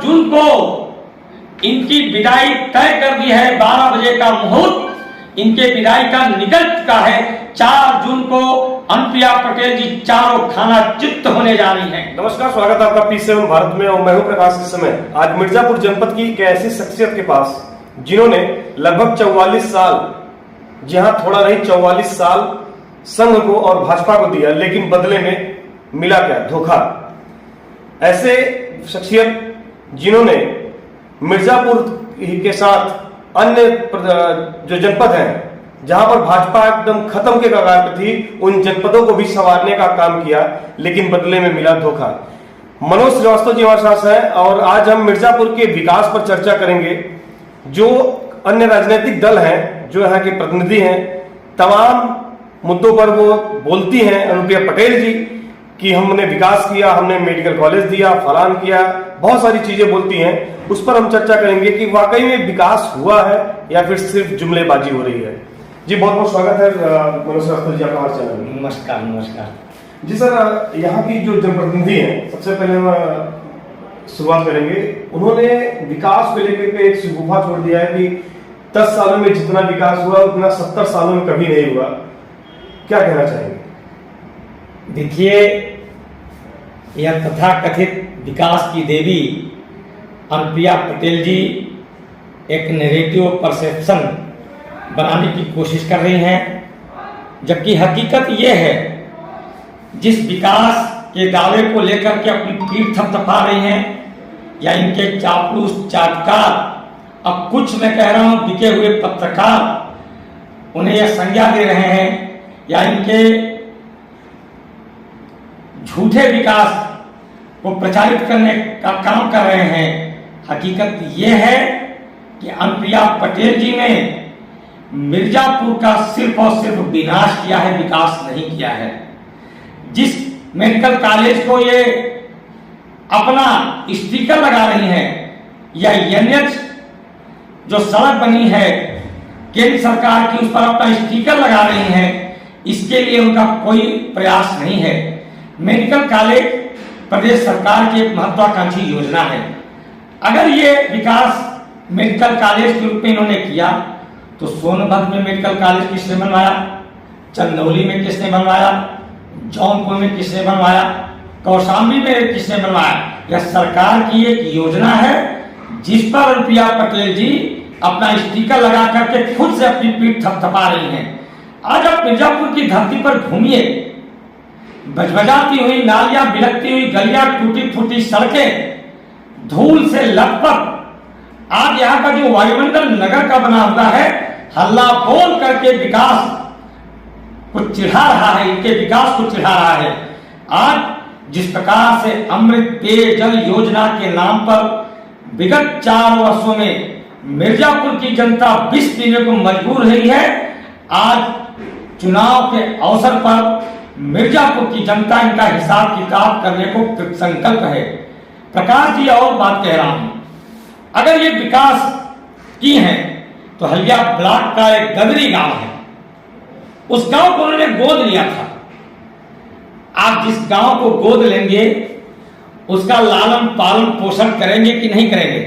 जून को इनकी विदाई तय कर दी है। 12 बजे का मुहूर्त इनके विदाई का निकल चुका है। 4 जून को अनुप्रिया पटेल जी चारों खाना चित्त होने जा रही हैं। नमस्कार, स्वागत है आपका P7 भारत में और मैं हूं प्रकाश। इस समय आज मिर्जापुर जनपद की एक ऐसी शख्सियत के पास जिन्होंने लगभग 44 साल, जी हाँ थोड़ा नहीं 44 साल संघ को और भाजपा को दिया, लेकिन बदले में मिला क्या? धोखा। ऐसे शख्सियत जिन्होंने मिर्जापुर के साथ अन्य जो जनपद हैं जहां पर भाजपा एकदम खत्म के कगार पर थी, उन जनपदों को भी संवारने का काम किया, लेकिन बदले में मिला धोखा। मनोज श्रीवास्तव जी हमारे साथ हैं और आज हम मिर्जापुर के विकास पर चर्चा करेंगे। जो अन्य राजनीतिक दल हैं, जो यहाँ के प्रतिनिधि हैं, तमाम मुद्दों पर वो बोलती हैं अनुप्रिया पटेल जी कि हमने विकास किया, हमने मेडिकल कॉलेज दिया, फलान किया, बहुत सारी चीजें बोलती हैं। उस पर हम चर्चा करेंगे कि वाकई में विकास हुआ है या फिर सिर्फ जुमलेबाजी हो रही है। जी बहुत बहुत स्वागत है मनोज श्रीवास्तव जी आपका हमारे चैनल में। नमस्कार। नमस्कार जी सर, यहाँ की जो जनप्रतिनिधि हैं, सबसे पहले हम शुरुआत करेंगे। उन्होंने विकास को लेकर के एक शिगुफा छोड़ दिया है कि 10 सालों में जितना विकास हुआ उतना 70 सालों में कभी नहीं हुआ। क्या कहना चाहेंगे? देखिए, यह तथाकथित विकास की देवी अनुप्रिया पटेल जी एक नैरेटिव परसेप्शन बनाने की कोशिश कर रही हैं, जबकि हकीकत यह है जिस विकास के दावे को लेकर के अपनी पीठ थपथपा रही हैं, या इनके चापलूस चाटकार, अब कुछ मैं कह रहा हूं बिके हुए पत्रकार उन्हें यह संज्ञा दे रहे हैं, या इनके झूठे विकास को प्रचारित करने का काम कर रहे हैं। हकीकत यह है कि अनुप्रिया पटेल जी ने मिर्जापुर का सिर्फ और सिर्फ विनाश किया है, विकास नहीं किया है। जिस मेडिकल कॉलेज को ये अपना स्टिकर लगा रही हैं, या NH जो सड़क बनी है केंद्र सरकार की, उस पर अपना स्टिकर लगा रही हैं, इसके लिए उनका कोई प्रयास नहीं है। मेडिकल कॉलेज प्रदेश सरकार की एक महत्वाकांक्षी योजना है। अगर ये विकास मेडिकल कॉलेज के रूप में इन्होंने किया तो सोनभद्र में मेडिकल कॉलेज किसने बनवाया, चंदौली में किसने बनवाया, जौनपुर में किसने बनवाया, कौशाम्बी में किसने बनवाया? यह सरकार की एक योजना है जिस पर अनुप्रिया पटेल जी अपना स्टिकर लगा करके खुद से अपनी पीठ थपथपा रही हैं। आज आप मिर्जापुर की धरती पर घूमिए, बजबजाती हुई नालियां, बिलखती हुई गलियां, टूटी फूटी सड़कें, धूल से लथपथ। आज यहाँ का जो वायुमंडल नगर का बना हुआ है, हल्ला बोल करके विकास को चिढ़ा रहा है, इनके विकास को चिढ़ा रहा है। आज जिस प्रकार से अमृत पेयजल योजना के नाम पर विगत 4 वर्षों में मिर्जापुर की जनता विष पीने को मजबूर हुई है, आज चुनाव के अवसर पर मिर्जापुर की जनता इनका हिसाब किताब करने को कृतसंकल्प है। प्रकाश जी और बात कह रहा हूं, अगर ये विकास की है तो हलिया ब्लॉक का एक गदरी गांव है, उस गांव को उन्होंने गोद लिया था। आप जिस गांव को गोद लेंगे उसका लालन पालन पोषण करेंगे कि नहीं करेंगे?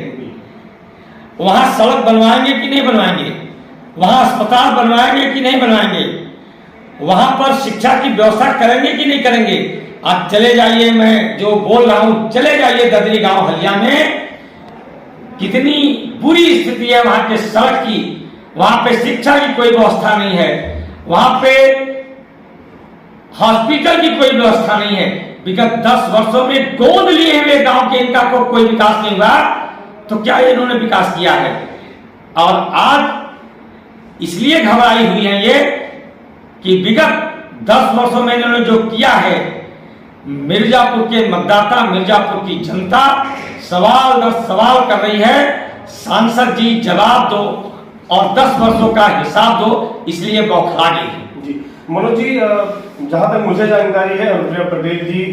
वहां सड़क बनवाएंगे कि नहीं बनवाएंगे? वहां अस्पताल बनवाएंगे कि नहीं बनवाएंगे? वहां पर शिक्षा की व्यवस्था करेंगे कि नहीं करेंगे? आप चले जाइए, मैं जो बोल रहा हूं, चले जाइए गदरी गांव हलिया में, कितनी बुरी स्थिति है वहां के सड़क की। वहां पे शिक्षा की कोई व्यवस्था नहीं है, वहां पे हॉस्पिटल की कोई व्यवस्था नहीं है। विगत 10 वर्षों में गोद लिए हुए गांव के इनका कोई विकास नहीं हुआ, तो क्या इन्होंने विकास किया है? और आज इसलिए घबराई हुई है ये कि विगत 10 वर्षों में इन्होंने जो किया है, मिर्जापुर के मतदाता, मिर्जापुर की जनता सवाल दर सवाल कर रही है। सांसद जी जवाब दो और 10 वर्षों का हिसाब दो, इसलिए बौखला गई। जी मनोज जी, जहां तक मुझे जानकारी है, अनुप्रिया पटेल जी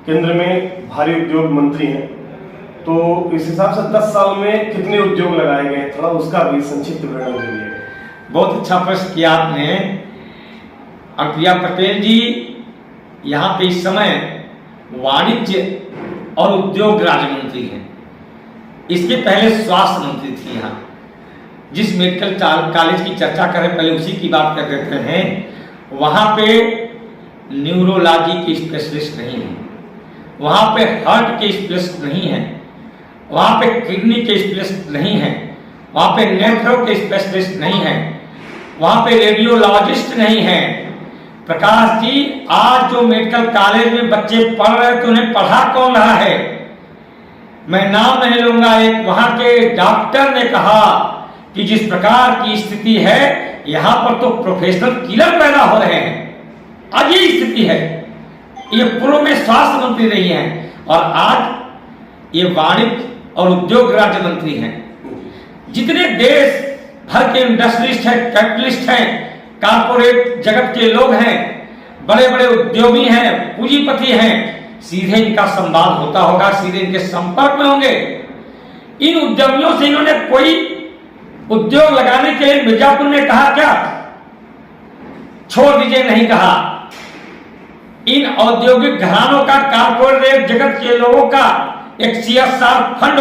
केंद्र में भारी उद्योग मंत्री हैं, तो इस हिसाब से 10 साल में कितने उद्योग लगाए गए, थोड़ा उसका भी संक्षिप्त विवरण दीजिए। बहुत अच्छा प्रश्न किया आपने। अनुप्रिया पटेल जी यहाँ पे इस समय वाणिज्य और उद्योग राज्य मंत्री हैं। इसके पहले स्वास्थ्य मंत्री थी। यहाँ जिस मेडिकल कॉलेज की चर्चा करें पहले उसी की बात कर देते हैं। वहाँ पे न्यूरोलॉजी के स्पेशलिस्ट नहीं है, वहाँ पे हार्ट के स्पेशलिस्ट नहीं है, वहाँ पे किडनी के स्पेशलिस्ट नहीं है, वहाँ पे नेफ्रो के स्पेशलिस्ट नहीं है, वहाँ पे रेडियोलॉजिस्ट नहीं है। प्रकाश जी, आज जो मेडिकल कॉलेज में बच्चे पढ़ रहे हैं तो उन्हें पढ़ा कौन रहा है? मैं नाम नहीं लूंगा, एक वहाँ के डॉक्टर ने कहा कि जिस प्रकार की स्थिति है यहाँ पर तो प्रोफेशनल किलर पैदा हो रहे हैं। आज ये स्थिति है। ये पूर्व में स्वास्थ्य मंत्री रही हैं और आज ये वाणिज्य और उद्योग राज्य मंत्री हैं। जितने देश भर के इंडस्ट्रियलिस्ट हैं, कैपिटलिस्ट हैं, कारपोरेट जगत के लोग हैं, बड़े बड़े उद्योगी हैं, पूंजीपति हैं, सीधे इनका संवाद होता होगा, सीधे इनके संपर्क में होंगे। इन उद्यमियों से इन्होंने कोई उद्योग लगाने के लिए मिर्जापुर में कहा क्या? छोड़ दीजिए, नहीं कहा। इन औद्योगिक घरानों का, कारपोरेट जगत के लोगों का एक CSR फंड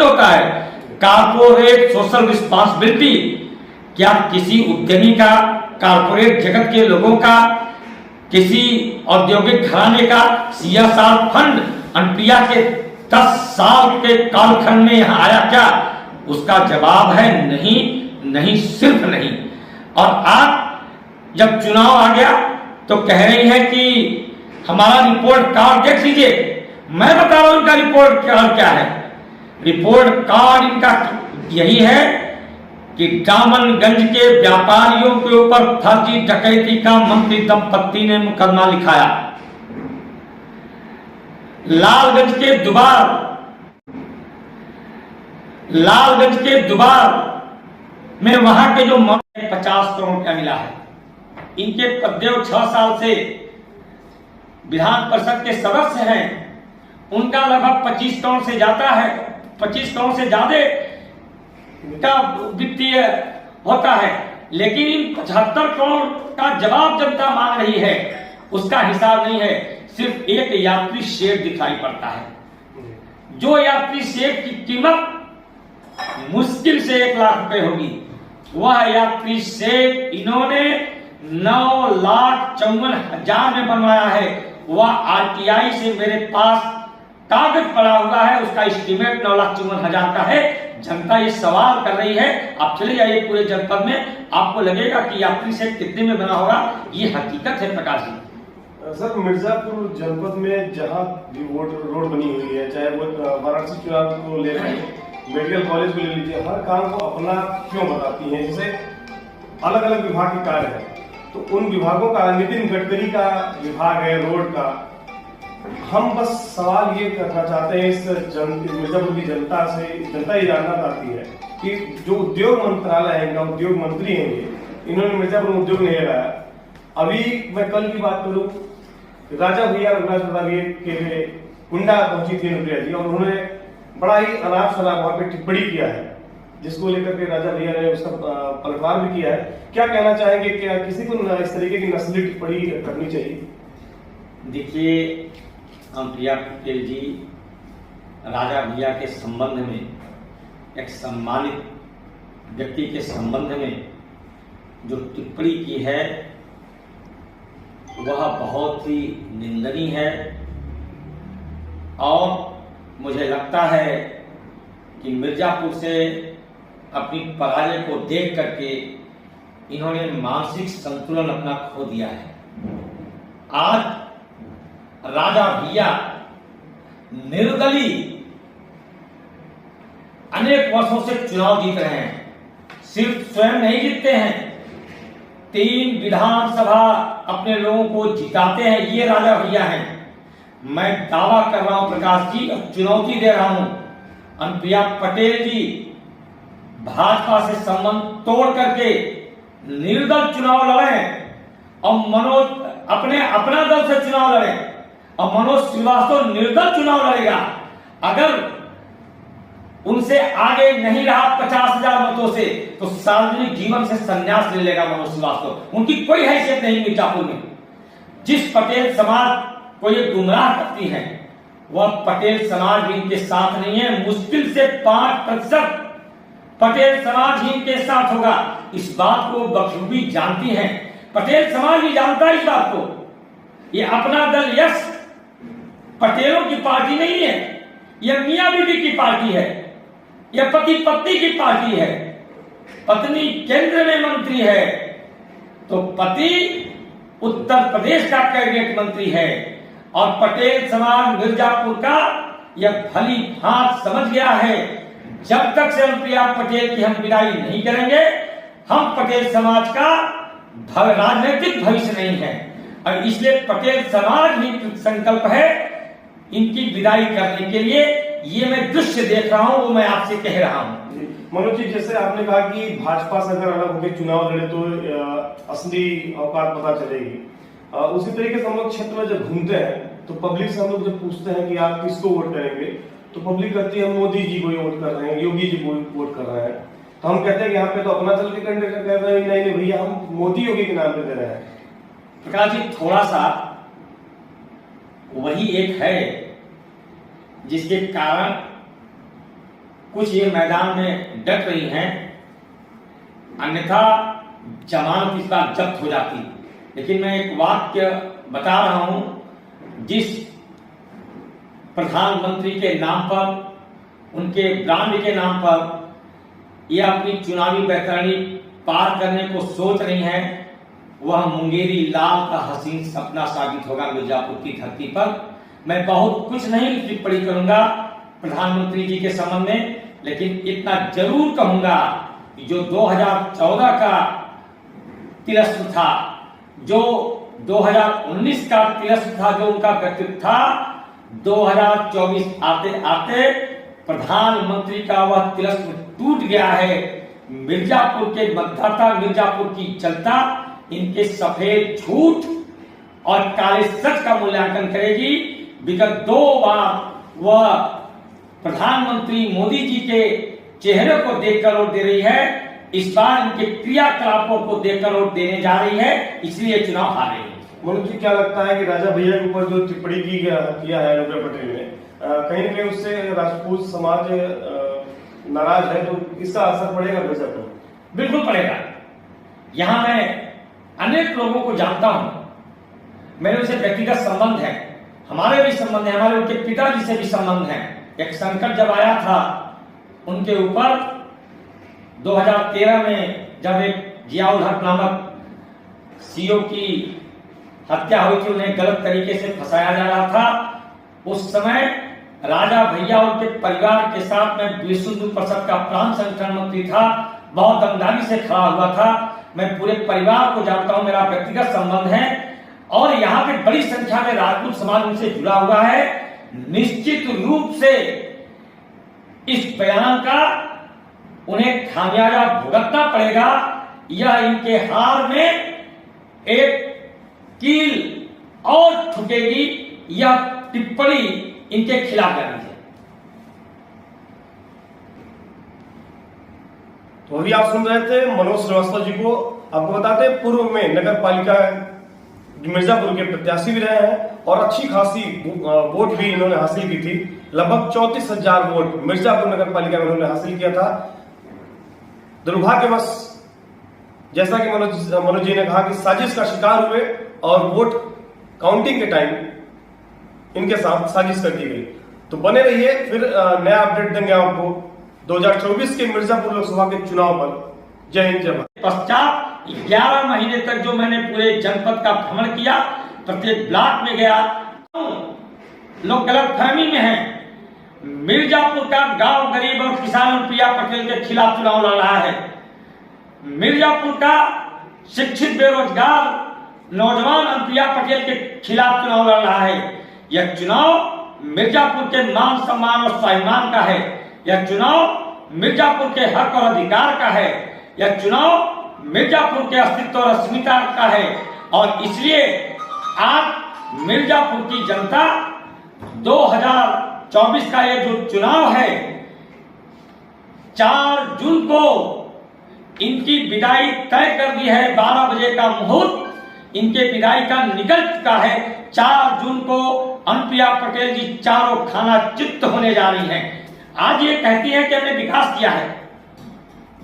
होता है, कारपोरेट सोशल रिस्पांसिबिलिटी। क्या किसी उद्यमी का, कारपोरेट जगत के लोगों का, किसी औद्योगिक घराने का CSR फंड अनुप्रिया के 10 साल के कालखंड में यहां आया क्या? उसका जवाब है नहीं, नहीं, सिर्फ नहीं। और आज जब चुनाव आ गया तो कह रही है कि हमारा रिपोर्ट कार्ड देख लीजिए। मैं बता रहा हूं इनका रिपोर्ट कार्ड क्या है। रिपोर्ट कार्ड इनका यही है कि दामनगंज के व्यापारियों के ऊपर फर्जी डकैती का मंत्री दंपत्ति ने मुकदमा लिखाया। लालगंज के दुबार में वहां के जो 50 करोड़ रुपया मिला है। इनके पददेव 6 साल से विधान परिषद के सदस्य हैं, उनका लगभग 25 करोड़ से जाता है, 25 करोड़ से ज्यादा का वित्तीय होता है। लेकिन इन 75 करोड़ का जवाब जनता मांग रही है, उसका हिसाब नहीं है। सिर्फ एक यात्री शेड दिखाई पड़ता है, जो यात्री शेड की कीमत मुश्किल से 1 लाख रुपए होगी। वह यात्री शेड इन्होंने 9,54,000 में बनवाया है। वह RTI से मेरे पास कागज पड़ा हुआ है, उसका एस्टीमेट 9,54,000 का है। जनता ये सवाल कर रही है। आप चले जाइए पूरे जनपद में, आपको लगेगा कि यात्री शेड कितने में बना होगा। ये हकीकत है प्रकाश जी। सर, मिर्जापुर जनपद में जहां भी रोड बनी हुई है, चाहे वो वाराणसी चुनाव को ले लें, मेडिकल कॉलेज को ले लीजिए, हर काम को अपना क्यों बताती हैं? जैसे अलग अलग विभाग के कार्य है, तो उन विभागों का, नितिन गडकरी का विभाग है रोड का। हम बस सवाल ये करना चाहते हैं इस मिर्जापुर की जनता से, जनता ये जानना चाहती है कि जो उद्योग मंत्रालय है, इनका उद्योग मंत्री है, इन्होंने मिर्जापुर में उद्योग नहीं लगाया। अभी मैं कल की बात करूं, राजा भैया रघुनाथ प्रताप के कुंडा पहुंची थी अनुप्रिया जी, और उन्होंने बड़ा ही अनाप शनाप वहां पे टिप्पणी किया है, जिसको लेकर के राजा भैया ने उसका पलटवार भी किया है। क्या कहना चाहेंगे, क्या किसी को इस तरीके की नस्ली टिप्पणी करनी चाहिए? देखिए, अनुप्रिया पटेल जी राजा भैया के संबंध में, एक सम्मानित व्यक्ति के संबंध में जो टिप्पणी की है वह बहुत ही निंदनीय है। और मुझे लगता है कि मिर्जापुर से अपनी पराजय को देख करके इन्होंने मानसिक संतुलन अपना खो दिया है। आज राजा भैया निर्दलीय अनेक वर्षों से चुनाव जीत रहे हैं, सिर्फ स्वयं नहीं जीतते हैं, 3 विधानसभा अपने लोगों को जिताते हैं। ये राजा भैया हैं। मैं दावा कर रहा हूं प्रकाश जी, और चुनौती दे रहा हूं, अनुप्रिया पटेल जी भाजपा से संबंध तोड़ करके निर्दल चुनाव लड़ें और अपना दल से चुनाव लड़ें, और मनोज श्रीवास्तव निर्दल चुनाव लड़ेगा। अगर उनसे आगे नहीं रहा 50,000 मतों से, तो सार्वजनिक जीवन से संन्यास ले लेगा मनोज श्रीवास्तव। उनकी कोई हैसियत नहीं मिर्जापुर में। जिस पटेल समाज को ये गुमराह करती है, वह पटेल समाज भी इनके साथ नहीं है। मुश्किल से 5% पटेल समाज ही इनके साथ होगा। इस बात को बखूबी जानती हैं, पटेल समाज भी जानता है इस बात को। ये अपना दल यश पटेलों की पार्टी नहीं है, यह मियां बीवी की पार्टी है, यह पति पत्नी की पार्टी है। पत्नी केंद्र में मंत्री है तो पति उत्तर प्रदेश का कैबिनेट मंत्री है। और पटेल समाज मिर्जापुर का यह भली भांति समझ गया है, जब तक से अनुप्रिया पटेल की हम विदाई नहीं करेंगे, हम पटेल समाज का राजनीतिक भविष्य नहीं है। और इसलिए पटेल समाज ही संकल्प है इनकी विदाई करने के लिए। ये मैं दृश्य देख रहा हूं, वो मैं आपसे कह रहा हूं। मनोज जी, जैसे आपने कहा कि भाजपा से अगर अलग होकर चुनाव लड़े तो असली औकात पता चलेगी, उसी तरीके से हम लोग क्षेत्र में जब घूमते हैं तो पब्लिक से हम लोग जब पूछते हैं कि आप किसको वोट करेंगे, तो पब्लिक कहती है हम मोदी जी को वोट कर रहे हैं, योगी जी को वोट कर रहे हैं। तो हम कहते हैं कि यहाँ पे तो अपना दल के कैंडिडेट कह रहे हैं, नहीं भैया हम मोदी योगी के नाम पे दे रहे हैं। प्रकाश जी, थोड़ा सा वही एक है जिसके कारण कुछ ये मैदान में डट रही हैं, अन्यथा जमानत इस बार जब्त हो जाती। लेकिन मैं एक वाक्य बता रहा हूं, जिस प्रधानमंत्री के नाम पर, उनके ब्रांड के नाम पर यह अपनी चुनावी बैतरणी पार करने को सोच रही हैं, वह मुंगेरी लाल का हसीन सपना साबित होगा मिर्जापुर की धरती पर। मैं बहुत कुछ नहीं टिप्पणी करूंगा प्रधानमंत्री जी के संबंध में, लेकिन इतना जरूर कहूंगा कि जो 2014 का तिरस्म था, जो 2019 का तिरस्म था, जो उनका व्यक्तित्व था, 2024 आते आते प्रधानमंत्री का वह तिरस्म टूट गया है। मिर्जापुर के मतदाता, मिर्जापुर की जनता इनके सफेद झूठ और काले सच का मूल्यांकन करेगी। विगत 2 बार वह प्रधानमंत्री मोदी जी के चेहरे को देखकर वोट दे रही है, इस बार इनके क्रियाकलापों को देखकर वोट देने जा रही है, इसलिए चुनाव हार रही है। मनोज जी, क्या लगता है कि राजा भैया के ऊपर जो टिप्पणी किया है अनुप्रिया पटेल ने, कहीं न कहीं उससे राजपूत समाज नाराज है, तो इसका असर पड़ेगा मिर्जापुर? बिल्कुल पड़ेगा। यहाँ मैं अनेक लोगों को जानता हूं, मेरे उनसे व्यक्तिगत संबंध है, हमारे भी संबंध है, हमारे उनके पिताजी से भी संबंध है। एक संकट जब आया था उनके ऊपर 2013 में, जब एक जियाउल हक नामक सीओ की हत्या हुई थी, उन्हें गलत तरीके से फंसाया जा रहा था, उस समय राजा भैया और उनके परिवार के साथ में विश्व हिंदू परिषद का प्रांत संगठन मंत्री था, बहुत दमदारी से खड़ा हुआ था। मैं पूरे परिवार को जानता हूं, मेरा व्यक्तिगत संबंध है, और यहाँ पे बड़ी संख्या में राजपूत समाज उनसे जुड़ा हुआ है। निश्चित रूप से इस बयान का उन्हें खामियाजा भुगतना पड़ेगा। यह इनके हार में एक कील और ठुकेगी, यह टिप्पणी इनके खिलाफ करनी है। तो अभी आप सुन रहे थे मनोज श्रीवास्तव जी को। आपको बताते हैं पूर्व में नगर पालिका मिर्जापुर के प्रत्याशी भी रहे हैं और अच्छी खासी वोट भी इन्होंने हासिल की थी। लगभग 34,000 वोट मिर्जापुर नगर पालिका में इन्होंने हासिल किया था। दुर्भाग्यवश, जैसा कि मनोज जी ने कहा कि साजिश का शिकार हुए और वोट काउंटिंग के टाइम इनके साथ साजिश कर दी गई। तो बने रहिए, फिर नया अपडेट देंगे आपको 2024 के मिर्जापुर लोकसभा के चुनाव पर। जय हिंद, जय भारत। पश्चात 11 महीने तक जो मैंने पूरे जनपद का भ्रमण किया, प्रत्येक ब्लॉक में गया, लोग गलतफहमी में हैं। मिर्जापुर का गांव गरीब और किसान अनुप्रिया पटेल के खिलाफ चुनाव लड़ रहा है। मिर्जापुर का शिक्षित बेरोजगार नौजवान अनुप्रिया पटेल के खिलाफ चुनाव लड़ रहा है। यह चुनाव मिर्जापुर के मान सम्मान और स्वाभिमान का है। यह चुनाव मिर्जापुर के हक और अधिकार का है। यह चुनाव मिर्जापुर के अस्तित्व और अस्मिता का है। और इसलिए आज मिर्जापुर की जनता 2024 का ये जो चुनाव है, 4 जून को इनकी विदाई तय कर दी है। 12 बजे का मुहूर्त इनके विदाई का निकल चुका है। 4 जून को अनुप्रिया पटेल जी चारों खाना चित्त होने जा रही हैं। आज ये कहती हैं कि हमने विकास किया है।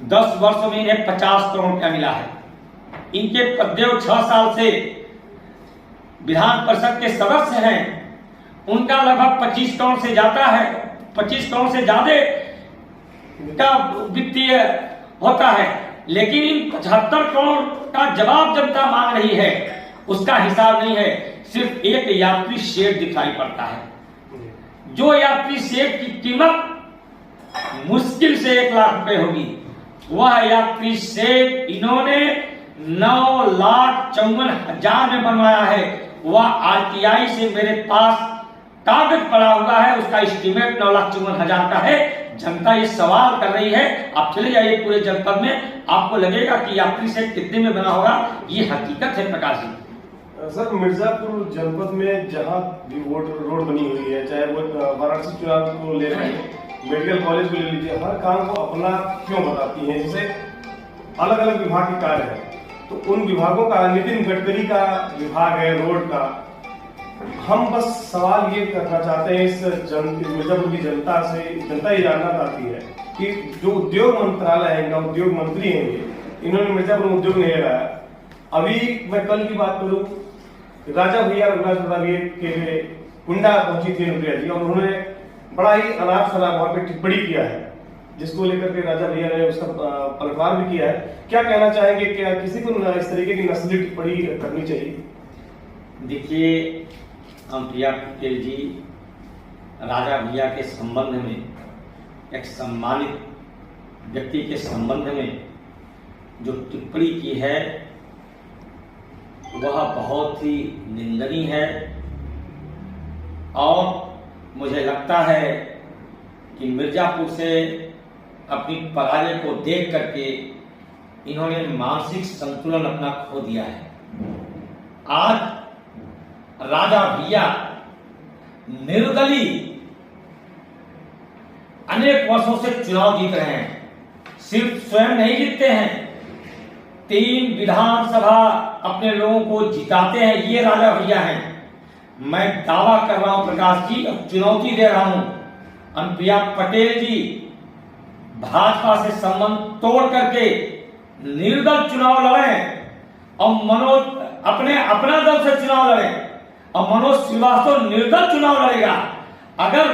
10 वर्षों में इन्हें 50 करोड़ रुपया मिला है। इनके पददेव 6 साल से विधान परिषद के सदस्य हैं, उनका लगभग 25 करोड़ से जाता है, 25 करोड़ से ज्यादा का वित्तीय होता है। लेकिन इन 75 करोड़ का जवाब जनता मांग रही है, उसका हिसाब नहीं है। सिर्फ एक यात्री शेड दिखाई पड़ता है, जो यात्री शेड की कीमत मुश्किल से 1 लाख रुपए होगी, वह यात्री शेड इन्होंने 9,54,000 में बनवाया है। वह आरटीआई से मेरे पास कागज पड़ा हुआ है, उसका एस्टीमेट 9,54,000 का है। जनता ये सवाल कर रही है, आप चले जाइए पूरे जनपद में, आपको लगेगा कि यात्री शेड कितने में बना होगा। ये हकीकत है प्रकाश जी। सर, मिर्जापुर जनपद में जहां भी रोड बनी हुई है, चाहे वो वाराणसी चुनाव को ले रहे हैं, मेडिकल कॉलेज को ले लीजिए, हर काम को अपना क्यों बताती हैं? जैसे अलग अलग विभाग के कार्य है, तो उन विभागों का, नितिन गडकरी का विभाग है रोड का, हम बस सवाल ये करना चाहते हैं इस मिर्जापुर की जनता से, जनता ये जानना चाहती है कि जो उद्योग मंत्रालय है, इनका उद्योग मंत्री है, इन्होंने मिर्जापुर में उद्योग नहीं लगाया। अभी मैं कल की बात करूं, राजा भैया रघुनाथ चौधरी के कुंडा पहुंची थी अनुप्रिया जी, और उन्होंने बड़ा ही अनाप शनाप वहां पे टिप्पणी किया है, जिसको लेकर के राजा भैया ने उसका पलटवार भी किया है। क्या कहना चाहेंगे, क्या किसी को इस तरीके की नस्ली टिप्पणी करनी चाहिए? देखिए, अनुप्रिया पटेल जी राजा भैया के संबंध में, एक सम्मानित व्यक्ति के संबंध में जो टिप्पणी की है, वह बहुत ही निंदनीय है। और मुझे लगता है कि मिर्जापुर से अपनी पराजय को देख करके इन्होंने मानसिक संतुलन अपना खो दिया है। आज राजा भैया निर्दलीय अनेक वर्षों से चुनाव जीत रहे हैं, सिर्फ स्वयं नहीं जीतते हैं, 3 विधानसभा अपने लोगों को जिताते हैं, ये राजा भैया हैं। मैं दावा कर रहा हूं प्रकाश जी, और चुनौती दे रहा हूं, अनुप्रिया पटेल जी भाजपा से संबंध तोड़ करके निर्दल चुनाव लड़ें और अपना दल से चुनाव लड़ें, और मनोज श्रीवास्तव निर्दल चुनाव लड़ेगा। अगर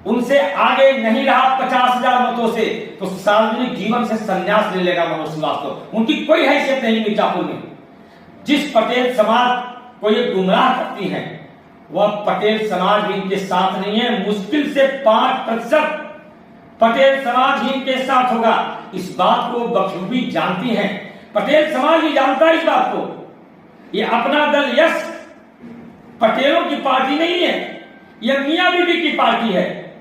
उनसे आगे नहीं रहा 50,000 मतों से, तो सार्वजनिक जीवन से संन्यास ले लेगा मनोज श्रीवास्तव। उनकी कोई हैसियत नहीं मिर्जापुर में। जिस पटेल समाज को ये गुमराह करती है, वह पटेल समाज भी इनके साथ नहीं है। मुश्किल से 5% पटेल समाज ही इनके साथ होगा। इस बात को बखूबी जानती हैं, पटेल समाज ही जानता है इस बात को। ये अपना दल यश पटेलों की पार्टी नहीं है, यह मियां बीबी की पार्टी है,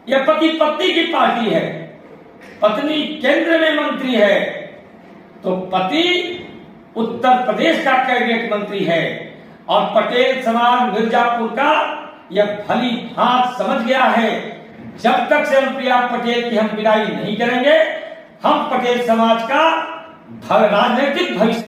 यह पति पत्नी की पार्टी है। पत्नी केंद्र में मंत्री है, तो पति उत्तर प्रदेश का कैबिनेट मंत्री है। और पटेल समाज मिर्जापुर का यह भली भांति समझ गया है, जब तक से अनुप्रिया पटेल की हम विदाई नहीं करेंगे, हम पटेल समाज का राजनीतिक भविष्य